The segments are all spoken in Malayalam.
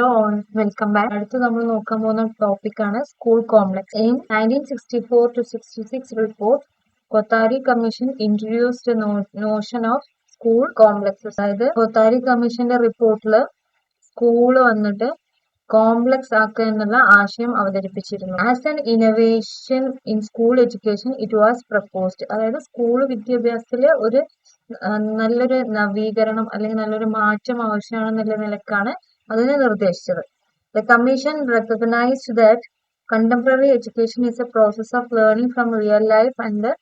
Hello all welcome back. അടുത്ത് നമ്മൾ നോക്കാൻ പോകുന്ന ടോപ്പിക്കാണ് school complex. In 1964-66 report, Kothari commission introduced Notion of school complexes. അതായത് കൊത്താരി കമ്മീഷന്റെ റിപ്പോർട്ടിൽ സ്കൂൾ വന്നിട്ട് കോംപ്ലക്സ് ആക്കുക എന്നുള്ള ആശയം അവതരിപ്പിച്ചിരുന്നു. As an innovation in school education it was proposed. അതായത് സ്കൂൾ വിദ്യാഭ്യാസത്തില് ഒരു നല്ലൊരു നവീകരണം അല്ലെങ്കിൽ നല്ലൊരു മാറ്റം ആവശ്യമാണെന്നുള്ള നിലക്കാണ് അതിനെ നിർദ്ദേശിച്ചത്. The commission recognized that contemporary education is a process of learning from real life and the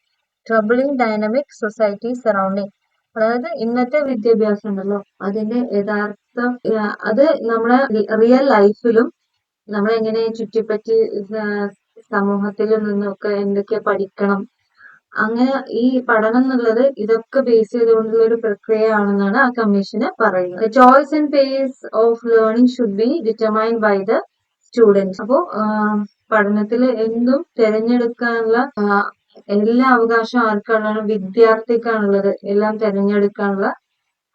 troubling dynamic society surrounding. അതായത് ഇന്നത്തെ വിദ്യാഭ്യാസം ഉണ്ടല്ലോ, അതിന്റെ യഥാർത്ഥം അത് നമ്മുടെ റിയൽ ലൈഫിലും നമ്മളെങ്ങനെ ചുറ്റിപ്പറ്റി സമൂഹത്തിൽ നിന്നൊക്കെ എന്തൊക്കെ പഠിക്കണം, അങ്ങനെ ഈ പഠനം എന്നുള്ളത് ഇതൊക്കെ ബേസ് ചെയ്തുകൊണ്ടുള്ള ഒരു പ്രക്രിയയാണെന്നാണ് ആ കമ്മീഷന് പറയുന്നത്. Choice and pace of learning should be determined by the students. അപ്പോ പഠനത്തിൽ എന്തും തിരഞ്ഞെടുക്കാനുള്ള എല്ലാ അവകാശവും ആർക്കാണുള്ളത്? വിദ്യാർത്ഥിക്കാണുള്ളത്. എല്ലാം തിരഞ്ഞെടുക്കാനുള്ള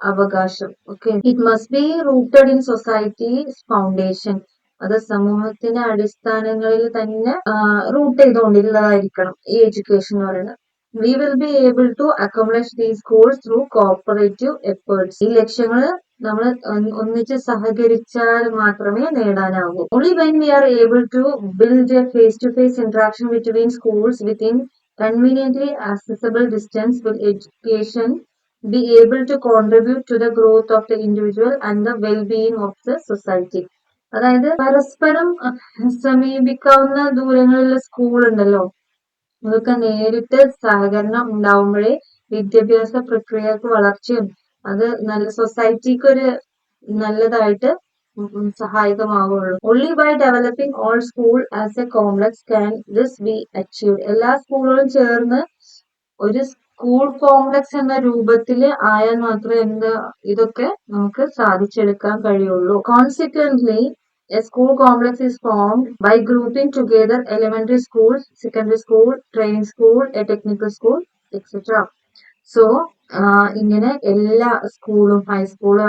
അവകാശം. Okay, it must be rooted in societies foundation. അത് സമൂഹത്തിന്റെ അടിസ്ഥാനങ്ങളിൽ തന്നെ റൂട്ട് ചെയ്തുകൊണ്ടുള്ളതായിരിക്കണം ഈ എഡ്യൂക്കേഷൻ എന്ന് പറയുന്നത്. We will be able to accomplish these goals through cooperative efforts. ഈ ലക്ഷ്യങ്ങൾ നമ്മൾ ഒന്നിച്ച് സഹകരിച്ചാൽ മാത്രമേ നേടാനാവൂ. Only when we are able to build a face-to-face interaction between schools within conveniently accessible distance will education be able to contribute to the growth of the individual and the well-being of the society. അതായത് പരസ്പരം സമീപിക്കാവുന്ന ദൂരങ്ങളിലുള്ള സ്കൂൾ ഉണ്ടല്ലോ, അതൊക്കെ നേരിട്ട് സഹകരണം ഉണ്ടാവുമ്പോഴേ വിദ്യാഭ്യാസ പ്രക്രിയക്ക് വളർച്ചയും അത് നല്ല സൊസൈറ്റിക്ക് ഒരു നല്ലതായിട്ട് സഹായകമാവുള്ളൂ. Only by developing all school as a complex can this be achieved. എല്ലാ സ്കൂളുകളും ചേർന്ന് ഒരു സ്കൂൾ കോംപ്ലക്സ് എന്ന രൂപത്തിൽ ആയാൽ മാത്രമേ ഇതൊക്കെ നമുക്ക് സാധിച്ചെടുക്കാൻ കഴിയുള്ളൂ. Consequently, a school complex is formed by grouping together elementary school, secondary school, training school, a technical school, etc. So, ഇങ്ങനെ എല്ലാ സ്കൂളും, high school,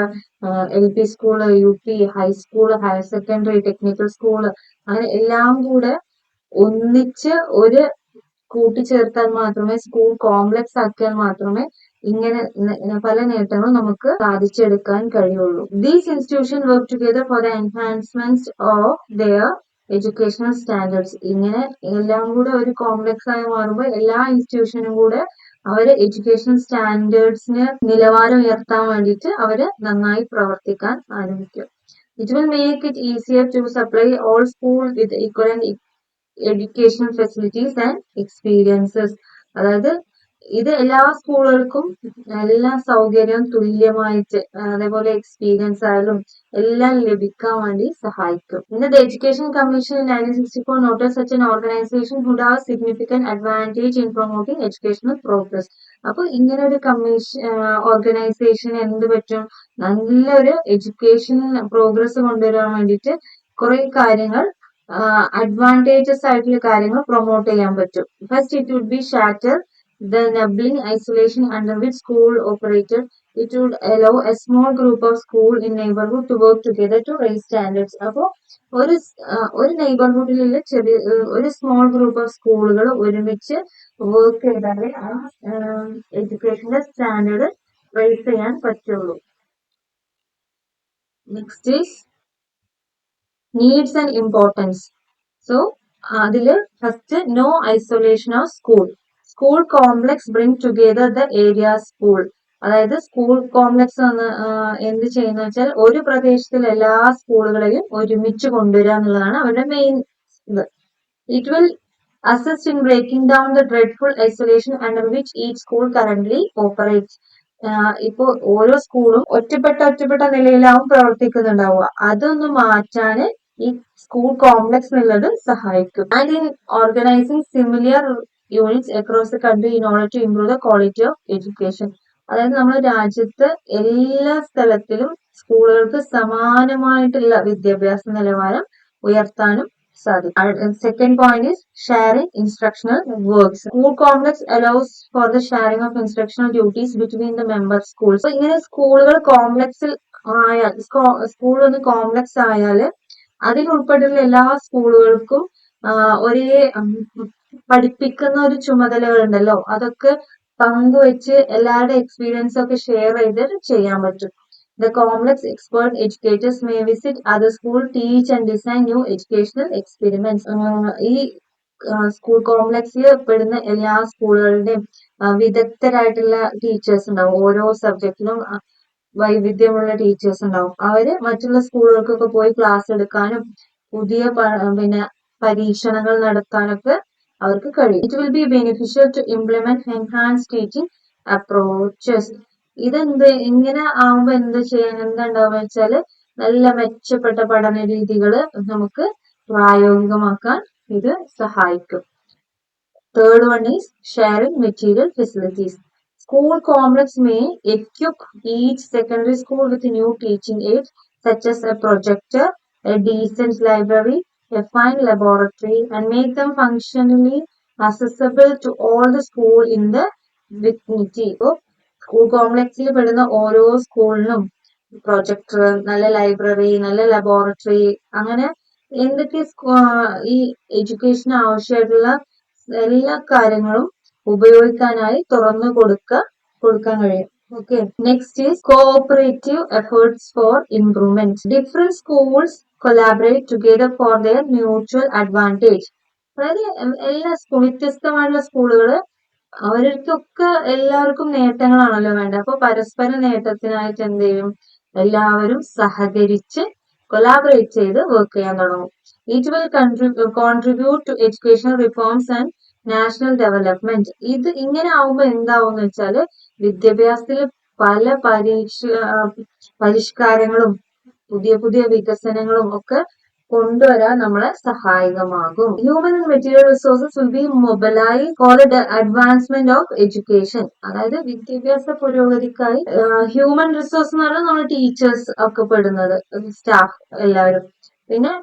LP school, UP, high school, higher secondary, technical school, അങ്ങനെ എല്ലാം കൂടെ ഒന്നിച്ച് ഒരു കൂട്ടിച്ചേർത്താൽ മാത്രമേ, സ്കൂൾ കോംപ്ലക്സ് ആക്കിയാൽ മാത്രമേ ഇങ്ങനെ പല നേട്ടങ്ങളും നമുക്ക് സാധിച്ചെടുക്കാൻ കഴിയുള്ളൂ. These institutions work together for the enhancement of their educational standards. ഇങ്ങനെ എല്ലാം കൂടെ ഒരു കോംപ്ലക്സ് ആയി മാറുമ്പോൾ എല്ലാ ഇൻസ്റ്റിറ്റ്യൂഷനും കൂടെ അവര് എഡ്യൂക്കേഷൻ സ്റ്റാൻഡേർഡ്സിന് നിലവാരം ഉയർത്താൻ വേണ്ടിയിട്ട് അവര് നന്നായി പ്രവർത്തിക്കാൻ ആരംഭിക്കും. It will make it easier to supply all schools with equivalent educational facilities and experiences. അതായത് ഇത് എല്ലാ സ്കൂളുകൾക്കും എല്ലാ സൗകര്യവും തുല്യമായിട്ട്, അതേപോലെ എക്സ്പീരിയൻസ് ആയാലും എല്ലാം ലഭിക്കാൻ വേണ്ടി സഹായിക്കും. The Education Commission in 1964 noted such an organization would have significant advantage in promoting educational progress. അപ്പൊ ഇങ്ങനെ ഒരു ഓർഗനൈസേഷൻ എന്ത് പറ്റും? നല്ലൊരു എഡ്യൂക്കേഷൻ പ്രോഗ്രസ് കൊണ്ടുവരാൻ വേണ്ടിയിട്ട് കുറെ കാര്യങ്ങൾ, അഡ്വാൻറ്റേജസ് ആയിട്ടുള്ള കാര്യങ്ങൾ പ്രൊമോട്ട് ചെയ്യാൻ പറ്റും. First, it would be shatter the enabling isolation under which school operated. It would allow a small group of school in neighborhood to work together to raise standards. അപ്പോൾ ഒരു നെയ്ബർഹുഡിലുള്ള ഒരു സ്മോൾ ഗ്രൂപ്പ് ഓഫ് സ്കൂളുകൾ ഒരുമിച്ച് വർക്ക് ചെയ്താലേ ആ എഡ്യൂക്കേഷന്റെ സ്റ്റാൻഡേർഡ് റേസ് ചെയ്യാൻ പറ്റുള്ളൂ. Next is needs and importance. So അതില് first, no isolation of school. School complex bring together the area school. അതായത് സ്കൂൾ കോംപ്ലക്സ് എന്ത് ചെയ്യുന്ന വെച്ചാൽ ഒരു പ്രദേശത്തിലെ എല്ലാ സ്കൂളുകളെയും ഒരുമിച്ച് കൊണ്ടുവരിക എന്നുള്ളതാണ് അവരുടെ മെയിൻ ഇത്. It will assist in breaking down the dreadful isolation under which each school currently operates. ഇപ്പോ ഓരോ സ്കൂളും ഒറ്റപ്പെട്ട നിലയിലാവും പ്രവർത്തിക്കുന്നുണ്ടാവുക. അതൊന്ന് മാറ്റാന് ഈ സ്കൂൾ കോംപ്ലക്സ് എന്നുള്ളത് സഹായിക്കും. And in organising similar units across the country in order to improve the quality of education. അതായത് നമ്മുടെ രാജ്യത്ത് എല്ലാ സ്ഥലത്തിലും സ്കൂളുകൾക്ക് സമാനമായിട്ടുള്ള വിദ്യാഭ്യാസ നിലവാരം ഉയർത്താനും സാധിക്കും. Second point is sharing instructional works. School complex allows for the sharing of instructional duties between the member schools. So ഇങ്ങനെ സ്കൂളുകൾ കോംപ്ലക്സിൽ ആയാൽ സ്കൂൾ ഒന്ന് കോംപ്ലക്സ് ആയാല് അതിൽ ഉൾപ്പെട്ടിട്ടുള്ള എല്ലാ സ്കൂളുകൾക്കും ഒരേ പഠിപ്പിക്കുന്ന ഒരു ചുമതലകൾ ഉണ്ടല്ലോ, അതൊക്കെ പങ്കുവെച്ച് എല്ലാവരുടെ എക്സ്പീരിയൻസ് ഒക്കെ ഷെയർ ചെയ്ത് ചെയ്യാൻ പറ്റും. The complex expert educators may visit other school, teach and design new educational experiments. ഈ സ്കൂൾ കോംപ്ലക്സിൽ പെടുന്ന എല്ലാ സ്കൂളുകളുടെയും വിദഗ്ധരായിട്ടുള്ള ടീച്ചേഴ്സ് ഉണ്ടാവും. ഓരോ സബ്ജക്റ്റിനും വൈവിധ്യമുള്ള ടീച്ചേഴ്സ് ഉണ്ടാവും. അവര് മറ്റുള്ള സ്കൂളുകൾക്കൊക്കെ പോയി ക്ലാസ് എടുക്കാനും പുതിയ പിന്നെ പരീക്ഷണങ്ങൾ നടത്താനൊക്കെ അവർക്ക് കഴിയും. It will be beneficial to implement enhance teaching approaches. ഇങ്ങനെ ആവുമ്പോ എന്താണ്ടാവുക വെച്ചാല് നല്ല മെച്ചപ്പെട്ട പഠന രീതികള് നമുക്ക് പ്രായോഗികമാക്കാൻ ഇത് സഹായിക്കും. Third one is sharing material facilities. School complex may equip each secondary school with new teaching aids such as a projector, a decent library, a fine laboratory, and make them functionally accessible to all the school in the vicinity. School കോംപ്ലക്സിൽ പെടുന്ന ഓരോ സ്കൂളിനും പ്രൊജക്ടർ, നല്ല ലൈബ്രറി, നല്ല ലബോറട്ടറി, അങ്ങനെ എന്തൊക്കെ ഈ എഡ്യൂക്കേഷന് ആവശ്യമായിട്ടുള്ള എല്ലാ കാര്യങ്ങളും ഉപയോഗിക്കാനായി തുറന്നു കൊടുക്കാൻ കഴിയും. Okay. Next is cooperative efforts for improvement. Different schools collaborate together for their mutual advantage. അതായത് എല്ലാ വ്യത്യസ്തമായിട്ടുള്ള സ്കൂളുകള് അവർക്കൊക്കെ എല്ലാവർക്കും നേട്ടങ്ങളാണല്ലോ വേണ്ടത്. അപ്പൊ പരസ്പര നേട്ടത്തിനായിട്ട് എന്ത് ചെയ്യും, എല്ലാവരും സഹകരിച്ച് കൊലാബറേറ്റ് ചെയ്ത് വർക്ക് ചെയ്യാൻ തുടങ്ങും. It will contribute to educational reforms and national development. ഇങ്ങനെ ആവുമ്പോ എന്താവും വെച്ചാല് വിദ്യാഭ്യാസത്തിൽ പല പരിഷ്കാരങ്ങളും പുതിയ പുതിയ വികസനങ്ങളും ഒക്കെ കൊണ്ടുവരാൻ നമ്മളെ സഹായകമാകും. Human and material resources will be mobilise for the advancement of education. അതായത് വിദ്യാഭ്യാസ പുരോഗതിക്കായി ഹ്യൂമൻ റിസോഴ്സ് എന്ന് പറഞ്ഞാൽ നമ്മൾ ടീച്ചേഴ്സ് ഒക്കെ പെടുന്നത്, സ്റ്റാഫ് എല്ലാവരും. പിന്നെ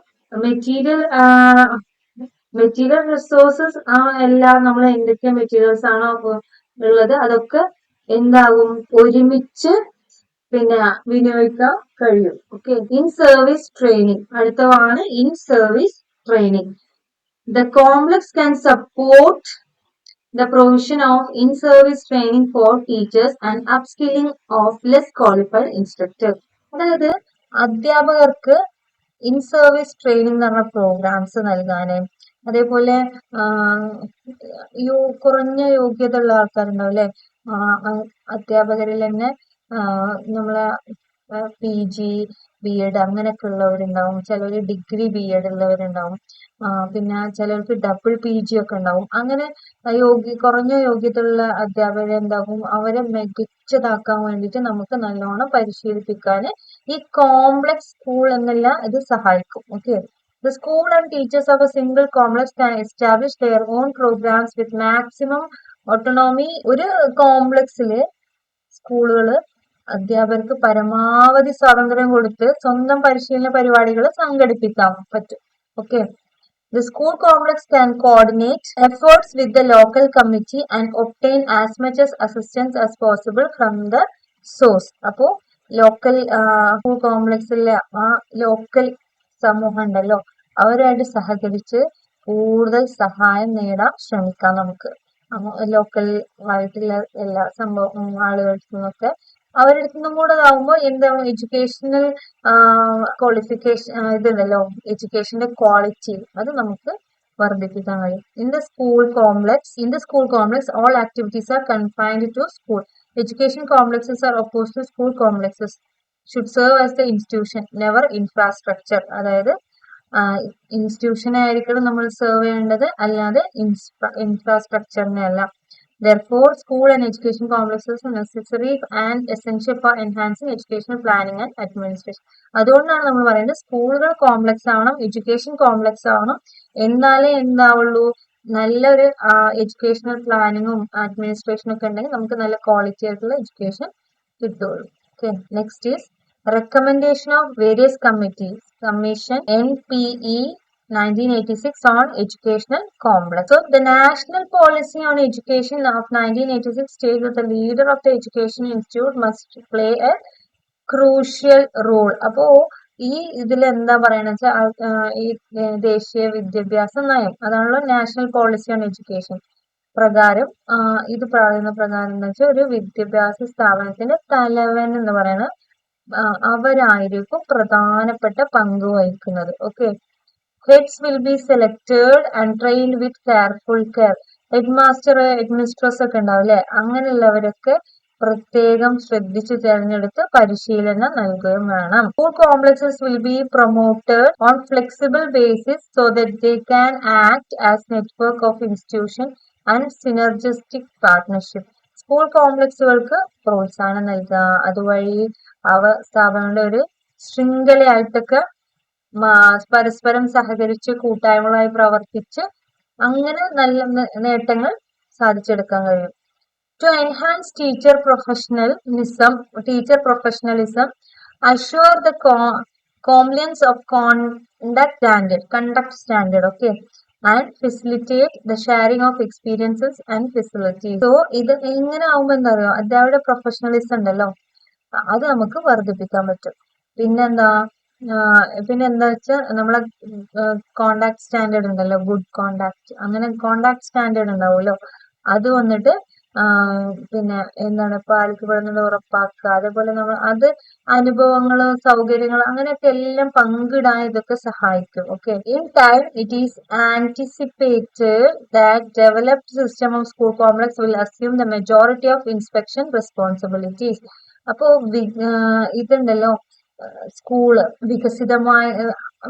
മെറ്റീരിയൽ റിസോഴ്സസ് എല്ലാം നമ്മൾ എന്തൊക്കെ മെറ്റീരിയൽസ് ആണോ ഉള്ളത് അതൊക്കെ എന്താകും, ഒരുമിച്ച് പിന്നെ വിനിയോഗിക്കാൻ കഴിയും. ഓക്കെ. ഇൻ സർവീസ് ട്രെയിനിങ് അടുത്തതാണ് in service training. The complex can support the provision of in-service training for teachers and upskilling of less qualified instructors. അതായത് അധ്യാപകർക്ക് ഇൻ സർവീസ് ട്രെയിനിങ് എന്ന് പറഞ്ഞ പ്രോഗ്രാംസ് നൽകാന്, അതേപോലെ കുറഞ്ഞ യോഗ്യത ഉള്ള ആൾക്കാരുണ്ടാവും അല്ലെ, അധ്യാപകരിൽ തന്നെ നമ്മളെ PG BEd അങ്ങനെയൊക്കെ ഉള്ളവരുണ്ടാവും, ചിലർ ഡിഗ്രി BEd ഉള്ളവരുണ്ടാവും, പിന്നെ ചിലർക്ക് ഡബിൾ PG ഒക്കെ ഉണ്ടാവും. അങ്ങനെ കുറഞ്ഞ യോഗ്യതയുള്ള അധ്യാപകരെ എന്താകും, അവരെ മികച്ചതാക്കാൻ വേണ്ടിയിട്ട് നമുക്ക് നല്ലോണം പരിശീലിപ്പിക്കാൻ ഈ കോംപ്ലക്സ് സ്കൂൾ എന്നുള്ള ഇത് സഹായിക്കും. Okay. The school and teachers of a single complex can establish their own programs with maximum autonomy. ഒരു കോംപ്ലക്സില് സ്കൂളുകള് അധ്യാപകർക്ക് പരമാവധി സ്വാതന്ത്ര്യം കൊടുത്ത് സ്വന്തം പരിശീലന പരിപാടികൾ സംഘടിപ്പിക്കാൻ പറ്റും. Okay. The school complex can coordinate efforts with the local committee and obtain as much as assistance as possible from the source. അപ്പോ ലോക്കൽ സ്കൂൾ കോംപ്ലക്സിലെ ആ ലോക്കൽ സമൂഹം ഉണ്ടല്ലോ, അവരുമായിട്ട് സഹകരിച്ച് കൂടുതൽ സഹായം നേടാൻ ശ്രമിക്കാം നമുക്ക്. ലോക്കൽ ആയിട്ടുള്ള എല്ലാ ആളുകളിൽ നിന്നൊക്കെ അവരുടെ നിന്നും കൂടെ ആവുമ്പോൾ എന്താണ് എഡ്യൂക്കേഷണൽ ക്വാളിഫിക്കേഷൻ ഇതുണ്ടല്ലോ, എഡ്യൂക്കേഷന്റെ ക്വാളിറ്റി അത് നമുക്ക് വർദ്ധിപ്പിക്കാൻ കഴിയും. In the school complex, all activities are confined to school. Education complexes are opposed to school complexes. Should serve as the institution, never infrastructure. അതായത് ഇൻസ്റ്റിറ്റ്യൂഷൻ ആയിരിക്കണം നമ്മൾ സെർവ് ചെയ്യേണ്ടത്, അല്ലാതെ ഇൻഫ്രാസ്ട്രക്ചറിനെ അല്ല. Therefore, school and education complexes are necessary and essential for enhancing educational planning and administration. അതുകൊണ്ടാണ് നമ്മൾ പറയുന്നത് സ്കൂളുകൾ കോംപ്ലക്സ് ആവണം, എഡ്യൂക്കേഷൻ കോംപ്ലക്സ് ആവണം, എന്നാലേ എന്താവുള്ളൂ, നല്ലൊരു എഡ്യൂക്കേഷണൽ പ്ലാനിങ്ങും അഡ്മിനിസ്ട്രേഷനും ഒക്കെ ഉണ്ടെങ്കിൽ നമുക്ക് നല്ല ക്വാളിറ്റി ആയിട്ടുള്ള എഡ്യൂക്കേഷൻ കിട്ടുള്ളൂ. Okay. Next is recommendation of various committees. Commission NPE 1986 on educational complex. So the national policy on education of 1986 states that the leader of the education institute must play a crucial role. അപ്പോ ഈ ഇതിൽ എന്താ പറയണെന്ന് വെച്ചാൽ ഈ ദേശീയ വിദ്യാഭ്യാസ നയം അതാണല്ലോ നാഷണൽ പോളിസി ഓൺ എഡ്യൂക്കേഷൻ പ്രകാരം ഇത് പറയുന്ന പ്രകാരം എന്ന് വെച്ചാൽ ഒരു വിദ്യാഭ്യാസ സ്ഥാപനത്തിന്റെ തലവൻ എന്ന് പറയുന്ന അവരായിരിക്കും പ്രധാനപ്പെട്ട പങ്ക് വഹിക്കുന്നത്. Okay, heads will be selected and trained with careful care. Head master headmistress ഒക്കെ ഉണ്ടാവും അല്ലെ, അങ്ങനെയുള്ളവരൊക്കെ പ്രത്യേകം ശ്രദ്ധിച്ച് തിരഞ്ഞെടുത്ത് പരിശീലനം നൽകുകയും വേണം. School complexes will be promoted on flexible basis so that they can act as network of institution and synergistic partnership. School കോംപ്ലക്സുകൾക്ക് പ്രോത്സാഹനം നൽകുക, അതുവഴി സ്ഥാപനങ്ങളുടെ ഒരു ശൃംഖലയായിട്ടൊക്കെ പരസ്പരം സഹകരിച്ച് കൂട്ടായ്മകളായി പ്രവർത്തിച്ച് അങ്ങനെ നല്ല നേട്ടങ്ങൾ സാധിച്ചെടുക്കാൻ കഴിയും. To enhance teacher professionalism, assure the compliance of conduct standard, okay, and facilitate the sharing of experiences and facilities. So ഇത് എങ്ങനെ ആവുമ്പോ എന്താ പറയുക, അധ്യാപകരുടെ പ്രൊഫഷണലിസം ഉണ്ടല്ലോ അത് നമുക്ക് വർദ്ധിപ്പിക്കാൻ പറ്റും. പിന്നെന്താ വെച്ചാൽ നമ്മളെ കോണ്ടാക്ട് സ്റ്റാൻഡേർഡ് ഉണ്ടല്ലോ, ഗുഡ് കോണ്ടാക്ട്, അങ്ങനെ കോണ്ടാക്ട് സ്റ്റാൻഡേർഡ് ഉണ്ടാവുമല്ലോ, അത് വന്നിട്ട് പിന്നെ എന്താണ് പാലിക്കപ്പെടുന്നത് ഉറപ്പാക്കുക. അതേപോലെ നമ്മൾ അത് അനുഭവങ്ങള് സൗകര്യങ്ങൾ അങ്ങനെയൊക്കെ എല്ലാം പങ്കിടാൻ ഇതൊക്കെ സഹായിക്കും. Okay, in time it is anticipated that developed system of school complex will assume the majority of inspection responsibilities. അപ്പോ ഇതുണ്ടല്ലോ സ്കൂള്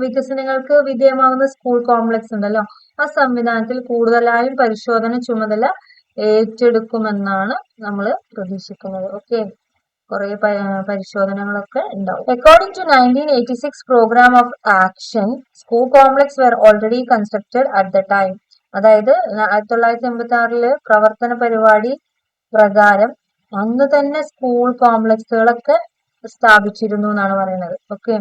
വികസനങ്ങൾക്ക് വിധേയമാവുന്ന സ്കൂൾ കോംപ്ലക്സ് ഉണ്ടല്ലോ, ആ സംവിധാനത്തിൽ കൂടുതലായും പരിശോധന ചുമതല ഏറ്റെടുക്കുമെന്നാണ് നമ്മൾ പ്രതീക്ഷിക്കുന്നത്. ഓക്കെ, കുറെ പരിശോധനകളൊക്കെ ഉണ്ടാവും. According to 1986 programme of action, school complex were already constructed at the time. അതായത് 1986 പ്രവർത്തന പരിപാടി പ്രകാരം അന്ന് തന്നെ സ്കൂൾ കോംപ്ലക്സുകളൊക്കെ സ്ഥാപിച്ചിരുന്നു എന്നാണ് പറയുന്നത്. Okay,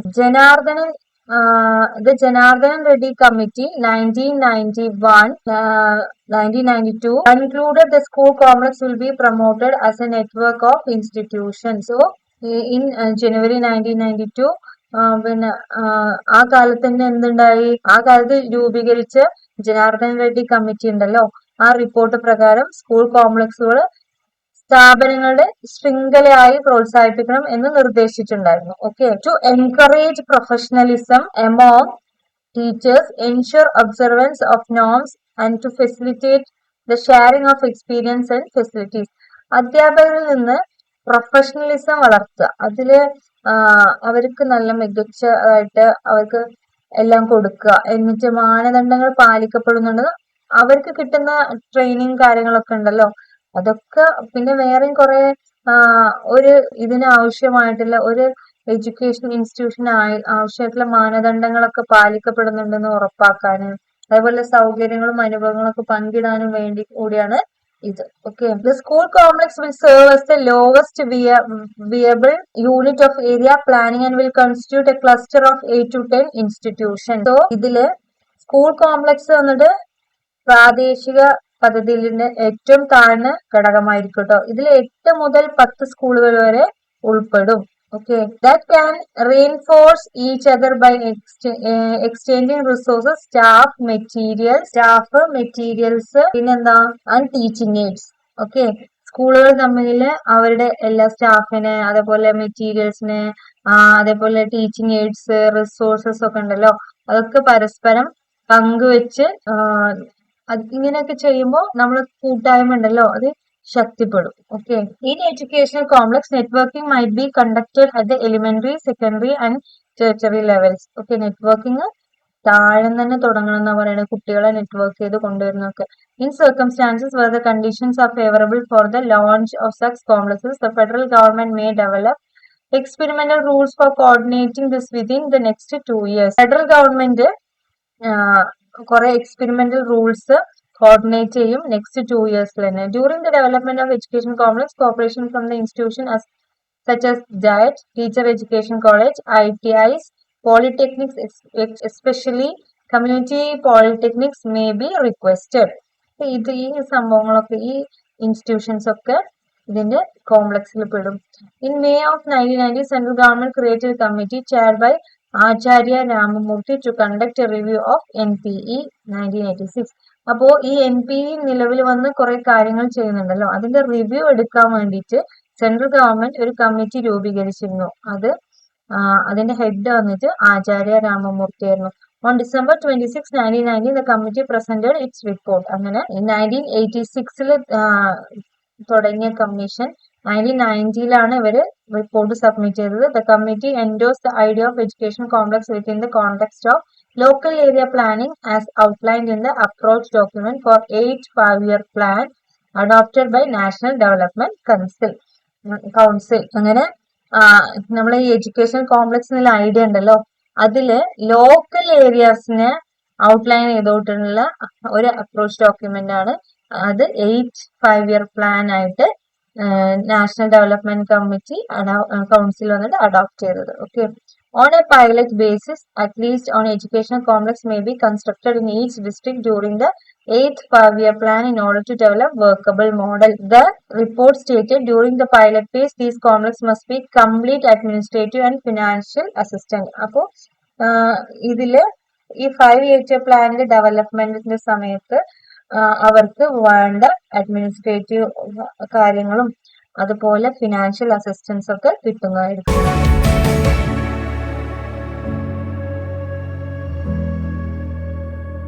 the Janardhan Reddy Committee 1992 concluded the school complex will be promoted as a network of institutions. So in January 1992 പിന്നെ ആ കാലത്ത് തന്നെ എന്തുണ്ടായി, ആ കാലത്ത് രൂപീകരിച്ച ജനാർദ്ദൻ റെഡ്ഡി കമ്മിറ്റി ഉണ്ടല്ലോ, ആ റിപ്പോർട്ട് പ്രകാരം സ്കൂൾ കോംപ്ലക്സുകൾ സ്ഥാപനങ്ങളുടെ ശൃംഖലയായി പ്രോത്സാഹിപ്പിക്കണം എന്ന് നിർദ്ദേശിച്ചിട്ടുണ്ടായിരുന്നു. Okay, to encourage professionalism among teachers, ensure observance of norms and to facilitate the sharing of experience and facilities. അധ്യാപകരിൽ നിന്ന് പ്രൊഫഷണലിസം വളർത്തുക, അതില് അവർക്ക് നല്ല മികച്ചതായിട്ട് അവർക്ക് എല്ലാം കൊടുക്കുക, എന്നിട്ട് മാനദണ്ഡങ്ങൾ പാലിക്കപ്പെടുന്നുണ്ടെന്ന് അവർക്ക് കിട്ടുന്ന ട്രെയിനിങ് കാര്യങ്ങളൊക്കെ ഉണ്ടല്ലോ അതൊക്കെ, പിന്നെ വേറെയും കുറെ ഒരു ഇതിനാവശ്യമായിട്ടുള്ള ഒരു എഡ്യൂക്കേഷൻ ഇൻസ്റ്റിറ്റ്യൂഷൻ ആവശ്യമായിട്ടുള്ള മാനദണ്ഡങ്ങളൊക്കെ പാലിക്കപ്പെടുന്നുണ്ടെന്ന് ഉറപ്പാക്കാന്, അതേപോലെ സൗകര്യങ്ങളും അനുഭവങ്ങളൊക്കെ പങ്കിടാനും വേണ്ടി കൂടിയാണ് ഇത്. Okay, the school complex will serve as the lowest viable unit of area planning and will constitute a cluster of 8 to 10 institutions. So ഇതില് സ്കൂൾ കോംപ്ലക്സ് വന്നിട്ട് പ്രാദേശിക പദ്ധതിയിലെ ഏറ്റവും താഴ്ന്ന ഘടകമായിരിക്കും കേട്ടോ. ഇതിൽ 8 മുതൽ 10 സ്കൂളുകൾ വരെ ഉൾപ്പെടും. Okay, that can reinforce each other by exchanging resources, staff materials, പിന്നെന്താ ആൻഡ് ടീച്ചിങ് എയ്ഡ്സ്. ഓക്കെ, സ്കൂളുകൾ തമ്മിൽ അവരുടെ എല്ലാ സ്റ്റാഫിന്, അതേപോലെ മെറ്റീരിയൽസിന്, അതേപോലെ ടീച്ചിങ് എയ്ഡ്സ്, റിസോഴ്സസ് ഒക്കെ ഉണ്ടല്ലോ, അതൊക്കെ പരസ്പരം പങ്കുവെച്ച് ഇങ്ങനെയൊക്കെ ചെയ്യുമ്പോൾ നമ്മൾ കൂട്ടായ്മ ഉണ്ടല്ലോ അത് ശക്തിപ്പെടും. Okay, in educational complex networking might be conducted at the elementary, secondary and tertiary levels. Okay, networking താഴെ തന്നെ തുടങ്ങണം എന്നാ പറയുന്നത്, കുട്ടികളെ നെറ്റ്വർക്ക് ചെയ്ത് കൊണ്ടുവരുന്നൊക്കെ. In circumstances where the conditions are favourable for the launch of such complexes, the federal government may develop experimental rules for coordinating this within the next 2 years. Federal government കുറെ എക്സ്പെരിമെന്റൽ റൂൾസ് കോർഡിനേറ്റ് ചെയ്യും നെക്സ്റ്റ് 2 years തന്നെ. During the development of education complex, corporation from the institution such as JAET, Teacher Education College, ITIs, polytechnics, especially community polytechnics may be requested. ഈ സംഭവങ്ങളൊക്കെ ഈ ഇൻസ്റ്റിറ്റ്യൂഷൻസ് ഒക്കെ ഇതിന്റെ കോംപ്ലക്സിൽ പെടും. In May of 1990, central government created a committee chaired by Acharya Ramamurthy to conduct a review of NPE 1986. അപ്പോ ഈ NPE നിലവിൽ വന്ന് കുറെ കാര്യങ്ങൾ ചെയ്യുന്നുണ്ടല്ലോ, അതിന്റെ റിവ്യൂ എടുക്കാൻ വേണ്ടിയിട്ട് സെൻട്രൽ ഗവൺമെന്റ് ഒരു കമ്മിറ്റി രൂപീകരിച്ചിരുന്നു. അതിന്റെ ഹെഡ് വന്നിട്ട് ആചാര്യ രാമമൂർത്തി ആയിരുന്നു. On December 26, 1990, the committee presented its report. അങ്ങനെ 1986 തുടങ്ങിയ കമ്മീഷൻ 1990 ഇവര് റിപ്പോർട്ട് സബ്മിറ്റ് ചെയ്തത്. The committee endorsed the idea of education complex within the context of local area planning as outlined in the approach document for 8 5-year plan adopted by National Development Council. അങ്ങനെ നമ്മളെ ഈ എഡ്യൂക്കേഷൻ കോംപ്ലക്സ് എന്നുള്ള ഐഡിയ ഉണ്ടല്ലോ, അതില് ലോക്കൽ ഏരിയാസിനെ ഔട്ട്ലൈൻ ചെയ്തോട്ടുള്ള ഒരു അപ്രോച്ച് ഡോക്യുമെന്റ് ആണ്. അത് 8 5-year പ്ലാൻ ആയിട്ട് നാഷണൽ ഡെവലപ്മെന്റ് കമ്മിറ്റി കൗൺസിൽ വന്നിട്ട് അഡോപ്റ്റ് ചെയ്തത്. Okay, on a pilot basis, at least on educational complex may be constructed in each district during the 8th 5-year plan in order to develop workable model. The report stated during the pilot phase, these complex must be complete administrative and financial assistance. അപ്പോൾ ഇതില് ഈ 5-year പ്ലാനിന്റെ ഡെവലപ്മെന്റിന്റെ സമയത്ത് അവർക്ക് വേണ്ട അഡ്മിനിസ്ട്രേറ്റീവ് കാര്യങ്ങളും അതുപോലെ ഫിനാൻഷ്യൽ അസിസ്റ്റൻസ് ഒക്കെ കിട്ടുന്നതായിരിക്കും.